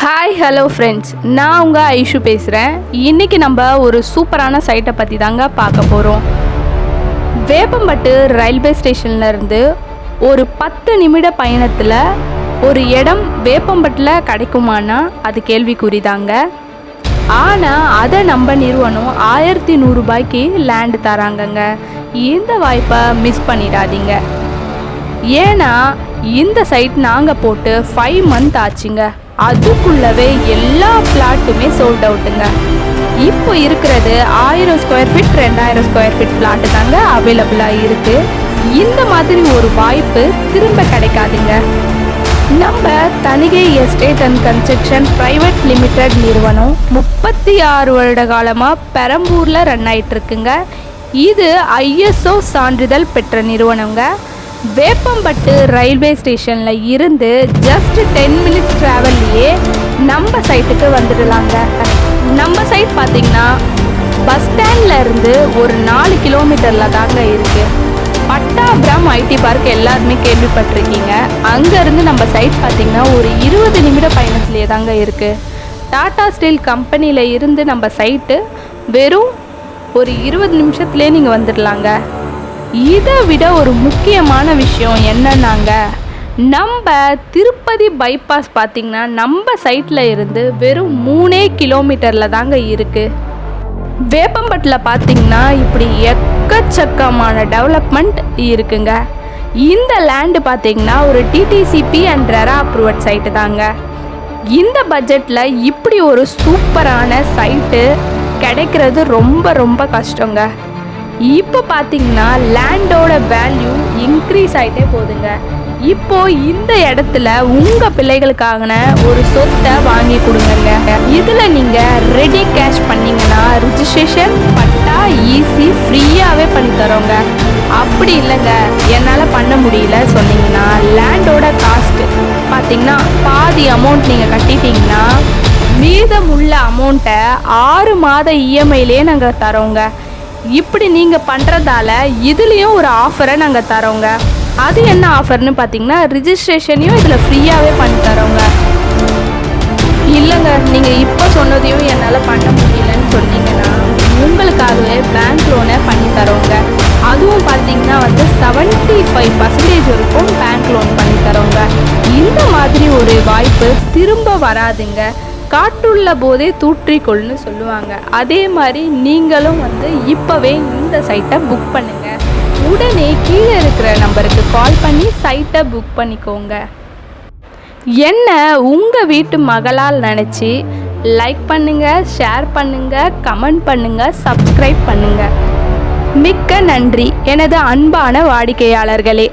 Hi hello friends, நான் உங்கள் ஐஷு பேசுகிறேன். இன்றைக்கி நம்ம ஒரு சூப்பரான சைட்டை பற்றி தாங்க பார்க்க போகிறோம். வேப்பம்பட்டு ரயில்வே ஸ்டேஷன்லேருந்து ஒரு 10 நிமிட பயணத்தில் ஒரு இடம் வேப்பம்பட்டில் கிடைக்குமானா அது கேள்விக்குறிதாங்க. ஆனால் அதை நம்ம நிறுவனம் 1100 ரூபாய்க்கு லேண்டு தராங்கங்க. இந்த வாய்ப்பை மிஸ் பண்ணிடாதீங்க. ஏன்னா இந்த சைட் நாங்கள் போட்டு 5 மந்த் ஆச்சுங்க. அதுக்குள்ளவே எல்லா பிளாட்டுமே சோல்ட் அவுட்டுங்க. இப்போ இருக்கிறது 1000 square feet 2000 square feet plot தாங்க அவைலபிளாக இருக்குது. இந்த மாதிரி ஒரு வாய்ப்பு திரும்ப கிடைக்காதுங்க. நம்ம Thanigai estate and construction private limited நிறுவனம் 36 வருட காலமாக பெரம்பூரில் ரன் ஆகிட்டு இருக்குங்க. இது ISO சான்றிதழ் பெற்ற நிறுவனங்க. வேப்பம்பட்டு ரயில்வே ஸ்டேஷனில் இருந்து ஜஸ்ட் 10 மினிட்ஸ் ட்ராவல்லையே நம்ம சைட்டுக்கு வந்துடலாங்க. நம்ம சைட் பார்த்திங்கன்னா பஸ் ஸ்டாண்டில் இருந்து ஒரு 4 கிலோமீட்டரில் தாங்க இருக்குது. பட்டாபுரம் ஐடி பார்க் எல்லாருமே கேள்விப்பட்டிருக்கீங்க. அங்கேருந்து நம்ம சைட் பார்த்திங்கன்னா ஒரு 20 நிமிட பயணத்துலேயே தாங்க இருக்குது. டாடா ஸ்டீல் கம்பெனியில் இருந்து நம்ம சைட்டு வெறும் ஒரு 20 நிமிஷத்துலேயே நீங்கள் வந்துடலாங்க. இதை விட ஒரு முக்கியமான விஷயம் என்னன்னாங்க, நம்ம திருப்பதி பைபாஸ் பார்த்திங்கன்னா நம்ம சைட்டில் இருந்து வெறும் 3 கிலோமீட்டரில் தாங்க இருக்குது. வேப்பம்பட்டில் பார்த்திங்கன்னா இப்படி எக்கச்சக்கமான டெவலப்மெண்ட் இருக்குங்க. இந்த லேண்டு பார்த்திங்கன்னா ஒரு DTCP and RERA approved site தாங்க. இந்த பட்ஜெட்டில் இப்படி ஒரு சூப்பரான சைட்டு கிடைக்கிறது ரொம்ப ரொம்ப கஷ்டங்க. இப்போ பார்த்திங்கன்னா லேண்டோட வேல்யூ இன்க்ரீஸ் ஆகிட்டே போகுதுங்க. இப்போ இந்த இடத்துல உங்கள் பிள்ளைகளுக்கான ஒரு சொத்தை வாங்கி கொடுங்க. இதில் நீங்கள் ரெடி கேஷ் பண்ணிங்கன்னா ரிஜிஸ்ட்ரேஷன் பட்டா ஈஸி ஃப்ரீயாகவே பண்ணி தரோங்க. அப்படி இல்லைங்க என்னால் பண்ண முடியல சொன்னீங்கன்னா லேண்டோட காஸ்ட்டு பார்த்திங்கன்னா பாதி அமௌண்ட் நீங்கள் கட்டிட்டீங்கன்னா மீதமுள்ள அமௌண்ட்டை 6 மாத இஎம்ஐலேயே நாங்கள் தரோங்க. இப்படி நீங்கள் பண்ணுறதால இதுலேயும் ஒரு ஆஃபரை நாங்கள் தரோங்க. அது என்ன ஆஃபர்னு பார்த்தீங்கன்னா ரிஜிஸ்ட்ரேஷனையும் இதில் ஃப்ரீயாகவே பண்ணி தரோங்க. இல்லைங்க நீங்கள் இப்போ சொன்னதையும் என்னால் பண்ண முடியலன்னு சொன்னீங்கன்னா உங்களுக்காகவே பேங்க் லோனை பண்ணி தரோங்க. அதுவும் பார்த்தீங்கன்னா 75% வரைக்கும் பேங்க் லோன் பண்ணி தரோங்க. இந்த மாதிரி ஒரு வாய்ப்பு திரும்ப வராதுங்க. காற்றுள்ள போதே தூற்றிக்கொள்னு சொல்லுவாங்க. அதே மாதிரி நீங்களும் இப்போவே இந்த சைட்டை புக் பண்ணுங்கள். உடனே கீழே இருக்கிற நம்பருக்கு கால் பண்ணி சைட்டை புக் பண்ணிக்கோங்க. என்ன உங்கள் வீட்டு மகளால் நினச்சி லைக் பண்ணுங்கள், ஷேர் பண்ணுங்கள், கமெண்ட் பண்ணுங்கள், சப்ஸ்கிரைப் பண்ணுங்கள். மிக்க நன்றி எனது அன்பான வாடிக்கையாளர்களே.